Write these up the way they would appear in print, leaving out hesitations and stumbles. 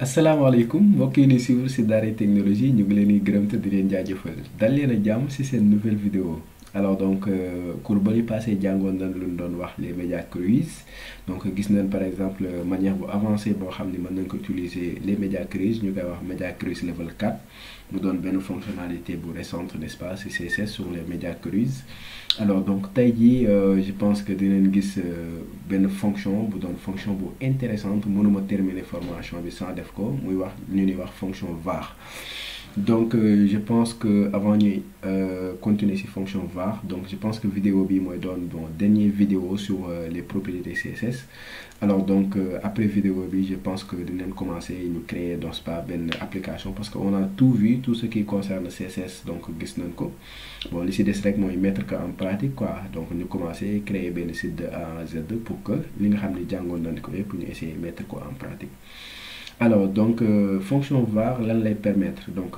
asalaamaaleykum mbokk yi ñuy suivre ci Daaray Technologie ñu ngi leen di gërëm te di leen jaajëfal dal leen a jàmm ci seen nouvelle vidéo alors donc cours ba ñu passé jàngoon nañ lu ñu doon wax les médias cruise donc gis nañ par exemple manière bu avancée boo xam ni mën nañ ko utiliser les médias cruise ñu koy wax média cruise level 4 mu doon benn fonctionnalité bu récente n'est-ce pas ci CSS sur les médias cruise alors donc tey jii je pense que dinañ gis benn fonction bu doon fonction bu intéressante mënuma terminer formation bi sans def ko muy wax ñu ñuy wax fonction var donc je pense que avant ñuy continuer ci fonction var donc je pense que vidéo bi mooy doon bon dernière vidéo sur les propriétés CSS alors donc après vidéo bi je pense que dinañ commencer ñu créer donc pas benn application parce que on a tout vu tout ce qui concerne CSS donc gis nañ ko bon li ci des rek mooy mettre ko en pratique quoi donc ñu commencer créer benn site de A à Z pour que li nga xam ne jàngoon nañ ko yëpp ñu essayer mettre ko en pratique. Alors donc fonction var lan lay permettre donc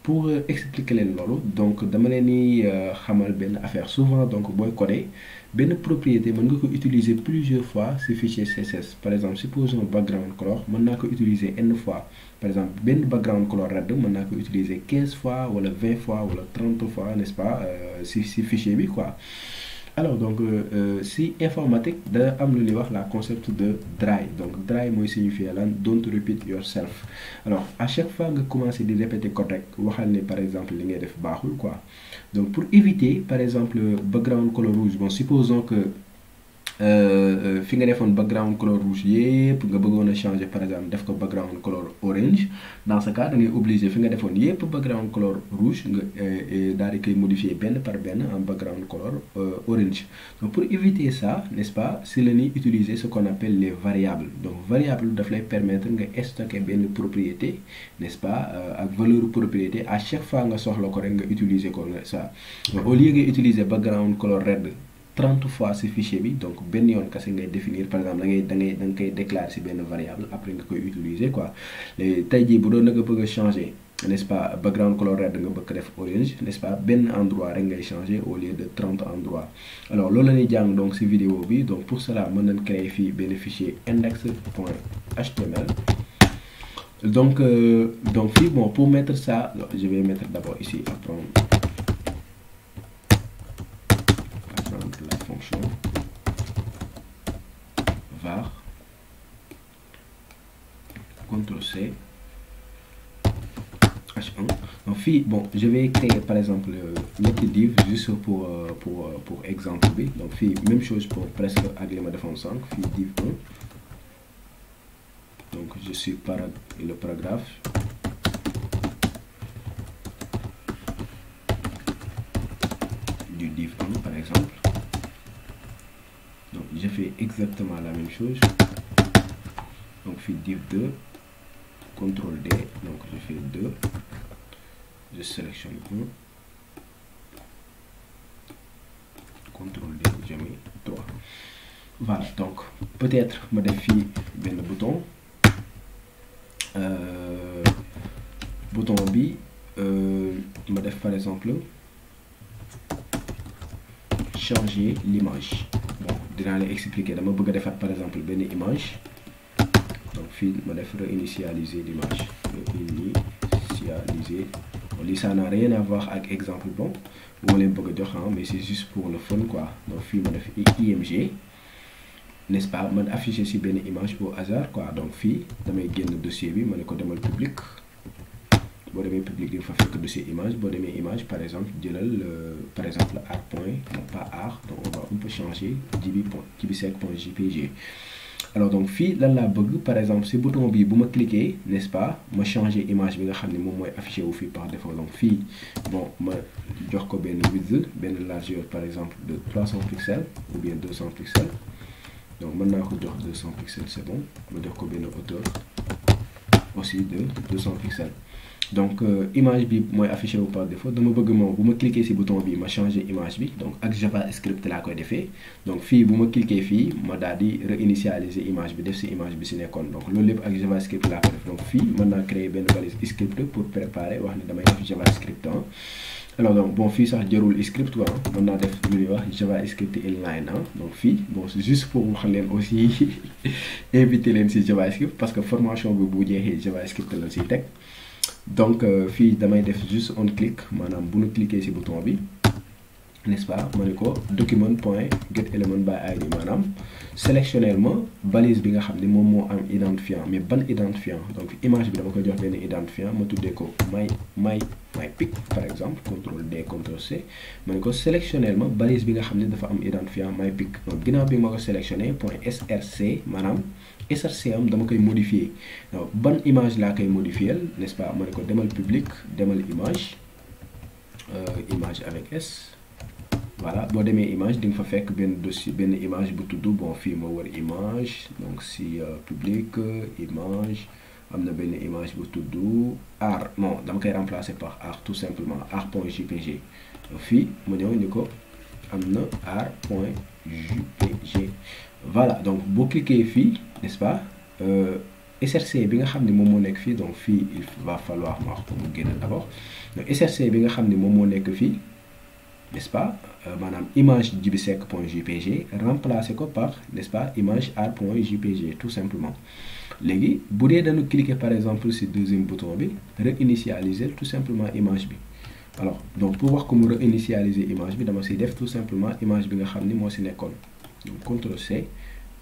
pour expliquer leen loolu donc dama leen di xamal benn affaire souvent donc booy coder benn propriété mën nga ko utiliser plusieurs fois ci fichier CSS par exemple supposons background color mën naa ko utiliser n fois par exemple benn background color red mën naa ko utiliser 15 fois wala 20 fois wala 30 fois n'est-ce pas ci fichier bi quoi. Alors donc si informatique da am lu ñuy wax la concept de dry donc dry mooy signifier lan don't repeat yourself alors à chaque fois nga commencer di répéter code rek waxal ne par exemple li ngay def baaxul quoi donc pour éviter par exemple background color rouge bon supposons que fi nga defoon background color rouge yépp nga bëggoon a changer par exemple def ko background color orange dans ce cas da ngay obligé fi nga defoon yépp background color rouge nga daal di koy modifier benn par benn en background color orange donc pour éviter ça n'est-ce pas si la ñuy utiliser ce qu'on appelle les variables donc variable daf lay permettre nga stocker benn propriété n'est-ce pas ak valeur propriété à chaque fois nga soxla ko rek nga utiliser ko ça donc au lieu nga utiliser background color red 30 fois ci fichier bi donc benn yoon kese ngay définir par exemple da nga koy déclarer ci benn variable après nga koy utiliser quoi tey jii bu doon nga bëgg a changer n'est-ce pas background color red nga bëgg def orange n'est-ce pas benn endroit rek ngay changer au lieu de 30 endroits alors loolu la ñuy jàng donc ci vidéo bi donc pour cela mën nañ créer fii benn fichier index.html donc fii bon pour mettre ça je vais mettre d'abord ici apprendre la fonction var CTRL-C H1 donc fii bon je vais créer par exemple ñetti div juste pour exemple bi donc fii même chose pour presque ak li ma defoon sànq fii div 1 donc je suis le paragraphe du div 1 par exemple donc je fais exactement la même chose donc fii div 2 CTRL D donc je fais 2 je sélectionne 1 CTRL D je mets 3 voilà donc peut-être ma def fii benn bouton bi ma def par exemple changer l'image bon dinaa la expliquer dama bëgg a defaat par exemple benn image donc fii ma def réinitialiser l'image réinitialiser lii ça n'a rien à voir ak exemple bon bu ma leen bëgg a jox mais c'est juste pour le fun quoi donc fii ma def img n'est-ce pas man afficher ci benn image au hasard quoi donc fii damay génn dossier bi ma ne ko demal public boo demee public di nga fa fekk dossier image boo demee image par exemple jëlal par exemple art point non pas art donc on peut changer jbsec.jpg alors donc fii lan laa bëgg par exemple ci bouton bi bu ma cliquer n'est-ce pas ma changer image bi nga xam ne moom mooy affiché wu fii par défaut donc fii bon ma jox ko benn width benn largeur par exemple de 300 pixels ou bien 200 pixels donc mën naa ko jox 200 pixels c'est bon ma jox ko benn hauteur aussi de 200 pixels donc image bi mooy affiché wu par défaut dama bëgg moom bu ma cliquer ci bouton bi ma changer image bi donc ak JavaScript laa koy defee donc fii bu ma cliquer fii ma daal di réinitialiser image bi def ci image bi ci nekkoon donc loolu lépp ak JavaScript laa ko def donc fii mën naa créer benn valise script pour préparer wax ne damay def JavaScript alors donc bon fii sax jarul script quoi mën naa def lu ñuy wax JavaScript inline donc fii bon c'est juste pour wax leen aussi inviter leen ci JavaScript parce que formation bi bu jeexee JavaScript la ciy teg donc fii damay def juste on click maanaam bu ñu cliquer ci bouton bi n'est-ce pas ma ne ko document point get element by id maanaam sélectionnel ma balise bi nga xam ne moom moo am identifiant mais ban identifiant donc image bi dama koy jox benn identifiant ma tuddee ko my pic par exemple CTRL D CTRL C ma ne ko sélectionnel ma balise bi nga xam ne dafa am identifiant my pic donc ginnaaw bi ma ko sélectionné point src maanaam src am dama koy modifier donc ban image laa koy modifier n'est-ce pas ma ne ko demal public demal image image avec S. Voilà boo demee image di nga fa fekk benn dossier benn image bu tudd bon fii moo war image donc si public image am na benn image bu tudd art non dama koy remplacer par art tout simplement art.jpg fii ma ñëw ni ko am na art.jpg voilà donc boo cliquer fii n'est-ce pas src bi nga xam ne moom moo nekk fii donc fii il va falloir ma wax ko mu génn d'abord donc src bi nga xam ne moom moo nekk fii n'est-ce pas maanaam image jibisec.jpg remplacer ko par n'est-ce pas image art.jpg tout simplement léegi bu dee dañu cliquer par exemple ci deuxième bouton bi réinitialiser tout simplement image bi alors donc pour wax ko mu réinitialiser image bi dama ciy def tout simplement image bi nga xam ni moo ci nekkoon donc CTRL C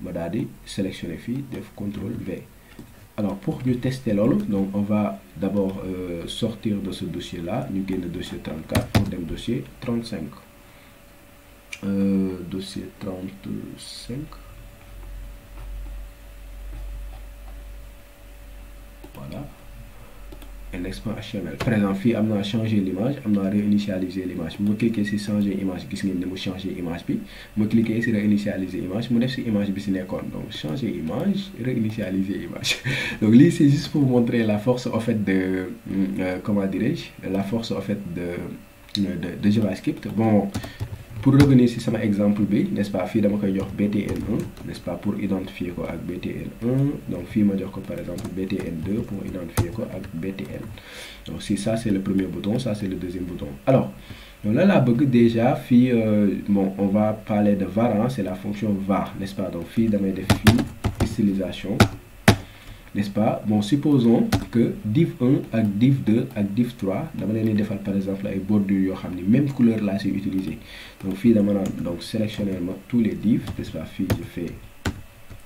ma daal di sélectionner fii def CTRL V alors pour ñu tester loolu donc on va d'abord sortir de ce dossier là ñu génn dossier 34 pour dem dossier 35 dossier 35 voilà index.html par exemple fii am naa changer l'image am naa réinitialiser l'image bu ma cliquer ci changer image gis ngeen ne mu changer image bi ma cliquer ci réinitialiser image mu def ci image bi ci nekkoon donc changer image réinitialiser image donc lii c'est juste pour montrer la force en fait de comment dirais-je la force en fait de JavaScript bon pour revenir ci sama exemple bi n'est-ce pas fii dama koy jox btn1 n'est-ce pas pour identifier ko ak btn1 donc fii ma jox ko par exemple btn2 pour identifier ko ak btn donc si ça c'est le premier bouton ça c'est le deuxième bouton alors donc là laa bëgg déjà fii bon on va parler de var c'est la fonction var n'est-ce pas donc fii damay def fii stylisation n'est-ce pas bon supposons que div 1 ak div 2 ak div 3 dama leen di defal par exemple ay bordures yoo xam ni même couleur laa si utiliser donc fii dama naan donc sélectionner ma tous les divs n'est-ce pas fii je fais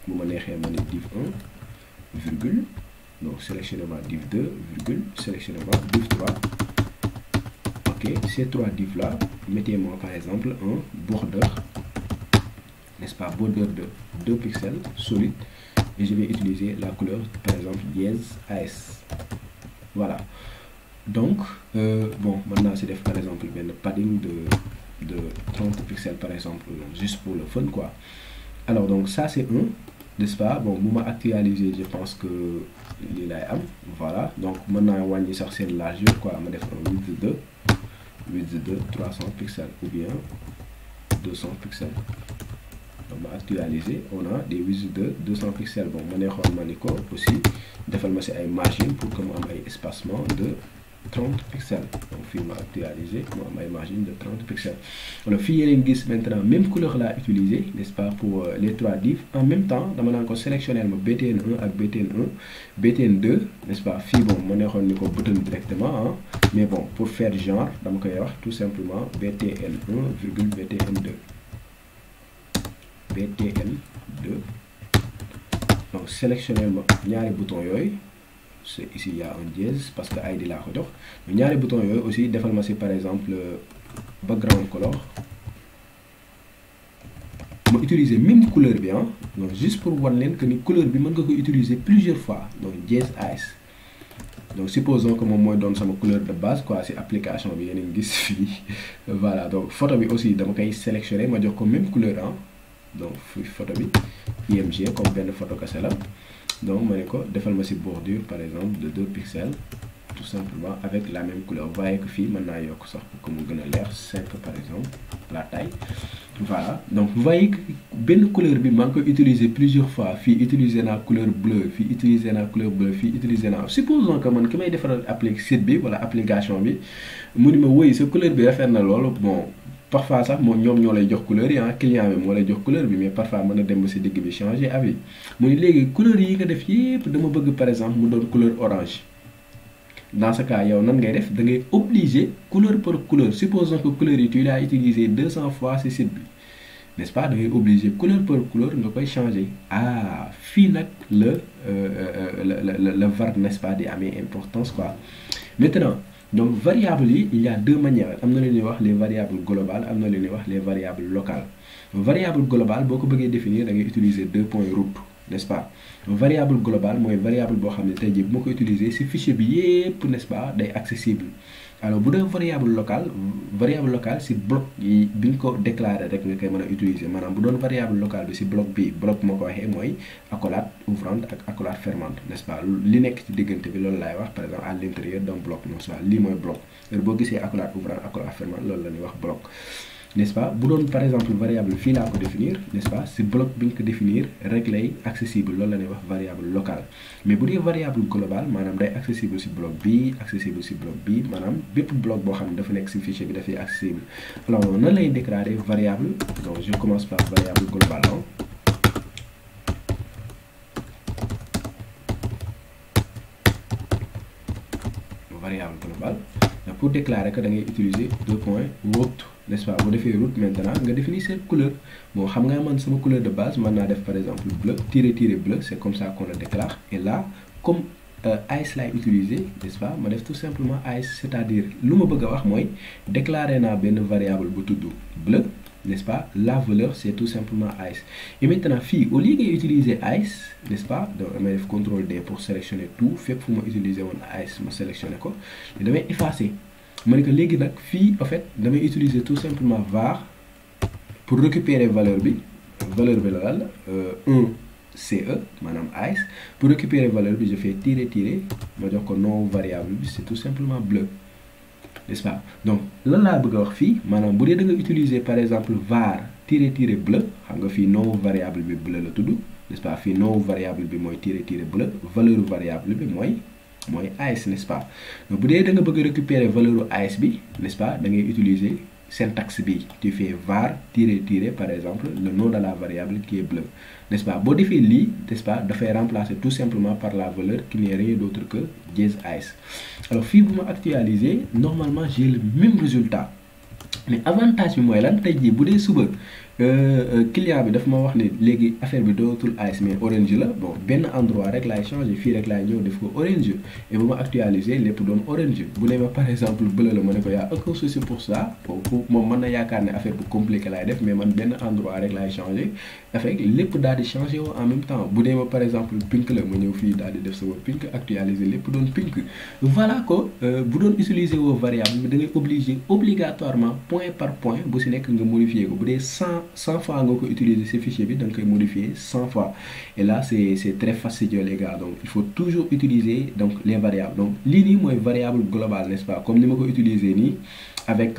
bu ma neexee ma ne div 1 virgule donc sélectionner ma div 2 virgule sélectionner ma div 3 ok ces trois divs là mettez-moi par exemple un border n'est-ce pas border de 2 pixels solide et je vais utiliser la couleur par exemple dièse AS voilà donc bon maintenant c'est def par exemple benn padding de 30 pixels par exemple juste pour le fun quoi alors donc ça c'est un n'est-ce pas bon bu ma actualiser je pense que lii lay am voilà donc mën naa wàññi sax seen largeur quoi ma def un width de 300 pixels ou bien 200 pixels donc ma actualiser on a des widths de 200 pixels bon ma neexoon ma ni ko aussi defal ma ci ay margines pour que mu am ay espacement de 30 pixels donc fii ma actualiser mu am ay margines de 30 pixels alors fii yéen gis maintenant même couleur laa utiliser n'est-ce pas pour les trois divs en même temps dama naan ko sélectionner ma btn1 ak btn1 btn2 n'est-ce pas fii bon ma neexoon ni ko button directement hein mais bon pour faire genre dama koy wax tout simplement btn1 virgule btn2 btn2 donc sélectionner ma ñaari bouton yooyu c'est ici il y a un dièse parce que ID laa ko jox ñaari bouton yooyu aussi defal ma ci par exemple background color ma utiliser même couleur bi ah donc juste pour wan leen que ni couleur bi mën nga ko utiliser plusieurs fois donc dièse AS donc supposons que moom mooy doon sama couleur de base quoi ci application bi yéen a ngi gis fii voilà donc photo bi aussi dama koy sélectionner ma jox ko même couleur ah donc fii photo bi IMG comme benn photo kese la donc ma ne ko defal ma ci bordure par exemple de 2 pixels tout simplement avec la même couleur. Vous voyez que fii mën naa yokk sax pour que mu gën a leer 5 par exemple la taille. Voilà, donc vous voyez que benn couleur bi maa ngi koy utiliser plusieurs fois. Fii utiliser naa couleur bleu, fii utiliser naa couleur bleu, fii utiliser naa. Supposons que man ki may defaral site bi wala application bi mu ni ma woy sa couleur bi rafet na loolu. Bon parfois sax moom ñoom ñoo lay jox couleur yi client bi moo lay jox couleur bi, mais parfois mën na dem ba si digg bi changer avis. mu ni léegi couleur yi nga def yépp dama bëgg par exemple mu doon couleur orange. Dans ce cas yow nan ngay def da ngay obligé couleur par couleur. Supposons que couleur yi tu l'as utilisé 200 fois ci site bi, n'est-ce pas, da ngay obligé couleur par couleur nga koy changer. Ah fii nag le var, n'est-ce pas, di amee importance quoi. Maintenant donc variables yi il y a deux manières. am na lu ñuy wax les variables globales, am na lu ñuy wax les variables locales. Variable globale boo ko bëggee définir da ngay utiliser deux points root, n'est-ce pas. Variable globale mooy variable boo xam ne tey jii bu ma ko utiliser ci fichier bi yépp, n'est-ce pas, day accessible. Alors bu dee variable locale ci bloc yi bi ñu ko déclaré rek nga koy mën a utiliser. Maanaam bu doon variable locale bi ci bloc bi, bloc moo ko waxee mooy accolade ouvrante ak accolade fermante, n'est-ce pas. li nekk ci diggante bi loolu laay wax par exemple à l'intérieur d'un bloc, n'est-ce pas. lii mooy bloc. boo gisee accolade ouvrante accolade fermante loolu la ñuy wax bloc, n'est-ce pas. bu doon par exemple variable fii laa ko définir, n'est-ce pas, si bloc bi nga ko définir rek lay accessible, loolu la ñuy wax variable locale. mais bu dee variable globale maanaam day accessible si bloc bi, accessible si bloc bi, maanaam bépp bloc boo xam ne dafa nekk si fichier bi dafay accessible. alors nan lay déclarer variable. donc je commence par variable globale. Variable globale. Pour déclarer que da ngay utiliser deux points root, n'est-ce pas. boo defee root maintenant nga définir cette couleur. bon xam nga man sama couleur de base mën naa def par exemple bleu tiré bleu, c'est comme ça qu'on le déclare. et là comme ice laay utiliser, n'est-ce pas, ma def tout simplement ice, c'est-à-dire lu ma bëgg a wax mooy déclarer naa benn variable bu tudd bleu, n'est-ce pas. la valeur c'est tout simplement ice. et maintenant fii au lieu ngay utiliser ice, n'est-ce pas, donc damay def CTRL D pour sélectionner tout fépp fu ma utiliser woon ice ma sélectionner ko. et damay effacer. ma ne que léegi nag fii en fait damay utiliser tout simplement var pour récupérer valeur bi la lan 1 CE maanaam ice. pour récupérer valeur bi je fais tirer ma jox ko nom variable bi c'est tout simplement bleu, n'est-ce pas. donc lan laa bëgg a wax fii maanaam bu dee da nga utiliser par exemple var tirer bleu, xam nga fii nom variable bi bleu la tudd, n'est-ce pas. fii nom variable bi mooy tirer bleu, valeur variable bi mooy ice, n'est-ce pas. donc bu dee da nga bëgg a récupérer valeur ice bi, n'est-ce pas, da ngay utiliser syntaxe bi. tu fais var tirer par exemple le nom de la variable qui est bleu, n'est-ce pas. boo defee lii, n'est-ce pas, dafay remplacer tout simplement par la valeur qui n'est rien d'autre que dièse ice. alors fii bu ma actualiser normalement j'ai le même résultat. mais avantage bi mooy lan, tey jii bu dee suba client bi daf ma wax ne léegi affaire bi dootul ice mais orange la. bon benn endroit rek laay changer, fii rek laay ñëw def ko orange. et bu ma actualiser lépp doon orange. bu ne ma par exemple bleu la ma ne ko yaa aucun souci pour ça. bon moom mën na yaakaar ne affaire bu compliqué laay def, mais man benn endroit rek laay changer. affaire lépp daal di changer woo en même temps. bu ne ma par exemple pink la ma ñëw fii daal di def sama pink actualiser lépp doon pink. voilà ko bu doon utiliser woo variable bi da ngay obligatoirement point par point bu si nekk nga modifier ko. bu dee 100 fois nga ko utiliser ce fichier bi da nga koy modifier 100 fois. et là c'est très fastidieux les gars. donc il faut toujours utiliser donc les variables. donc lii nii mooy variable globale, n'est-ce pas, comme ni ma ko utiliser nii avec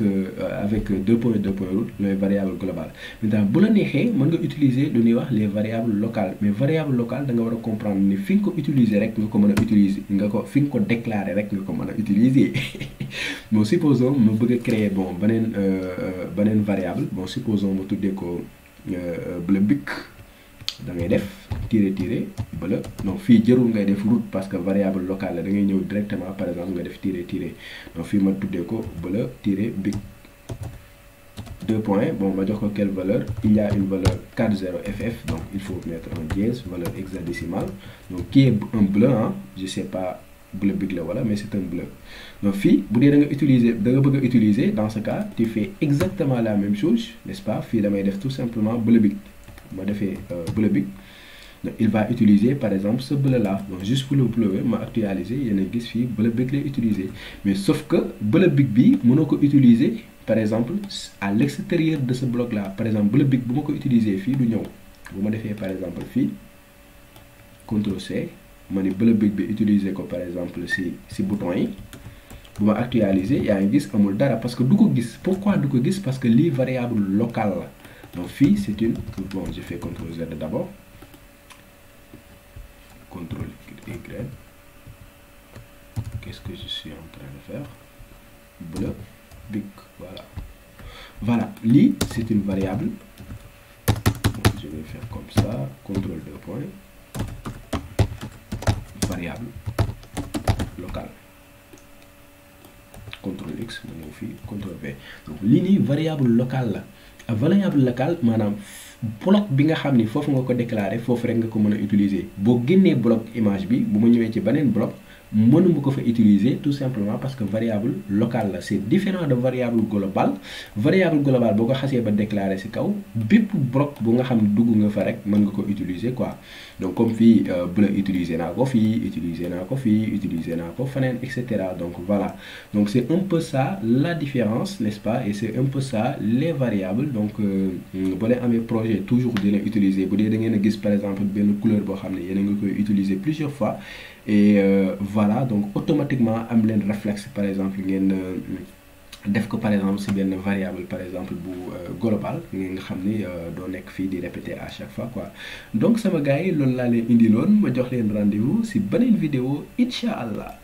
deux points root les variables globales. maintenant bu la neexee mën nga utiliser lu ñuy wax les variables locales. mais variable locale da nga war a comprendre ni fi nga ko utiliser rek nga ko mën a utiliser fi nga ko déclarer rek nga ko mën a utiliser. bon supposons ma bëgg a créer bon beneen variable. bon supposons ma tuddee ko bleu bic. da ngay def tirer bleu. donc fii jërul ngay def root parce que variable locale la, da ngay ñëw directement par exemple nga def tirer. donc fii ma tuddee ko bleu bic deux points. bon ma jox ko quelle valeur. il y a une valeur 40ff, donc il faut mettre un dièse, valeur hexadécimale. donc qui est un bleu, je sais pas bleu bic la wala, mais c'est un bleu. donc fii bu dee da nga bëgg a utiliser dans ce cas tu fais exactement la même chose, n'est-ce pas. fii damay def tout simplement bleu bic. ma defee bleu bic. donc il va utiliser par exemple ce bleu là. donc juste pour le bleu ma actualiser yéen a gis fii bleu bic lay utiliser. mais sauf que bleu bic bi mënoo ko utiliser par exemple à l'extérieur de ce bloc là. par exemple bleu bic bu ma ko utiliser fii du ñëw. bu ma defee par exemple fii CTRL C ma ni bleu big bi utiliser ko par exemple si bouton yi bu ma actualiser yaa ngi gis amul dara parce que du ko gis. Pourquoi du ko gis? Parce que lii variable locale la. Donc fii c'est une, bon je fais CTRL Z d'abord, CTRL Y. Qu'est-ce que je suis en train de faire? Bleu big, voilà, lii c'est une variable. Donc, je vais faire comme ça, CTRL 2 points, variable locale, CTRL X, ma ñëw fii CTRL V. Donc lii nii variable locale la. Variable locale maanaam bloc bi nga xam ni foofu nga ko déclarer foofu rek nga ko mën a utiliser. Boo génnee bloc image bi bu ma ñëwee ci beneen bloc mënuma ko fa utiliser tout simplement parce que variable locale la. C'est différent de variable globale. Variable globale boo ko xasee ba déclarer ci kaw bépp bloc bu nga xam ne dugg nga fa rek mën nga ko utiliser quoi. Donc comme fii bleu utiliser naa ko fii, utiliser naa ko fii, utiliser naa ko feneen, etc. Donc voilà, donc c'est un peu ça la différence, n'est-ce pas? Et c'est un peu ça les variables. Donc boo leen amee projet toujours dina utiliser bu dee da ngeen a gis par exemple benn couleur boo xam ne yéen a ngi koy utiliser plusieurs fois. Et voilà, donc automatiquement am leen réflexe par exemple ngeen def ko par exemple si benn variable par exemple bu global nga xam ni doo nekk fii di répéter à chaque fois quoi. Donc sama gars yi loolu laa leen indiloon, ma jox leen rendez-vous si beneen vidéo incha allah.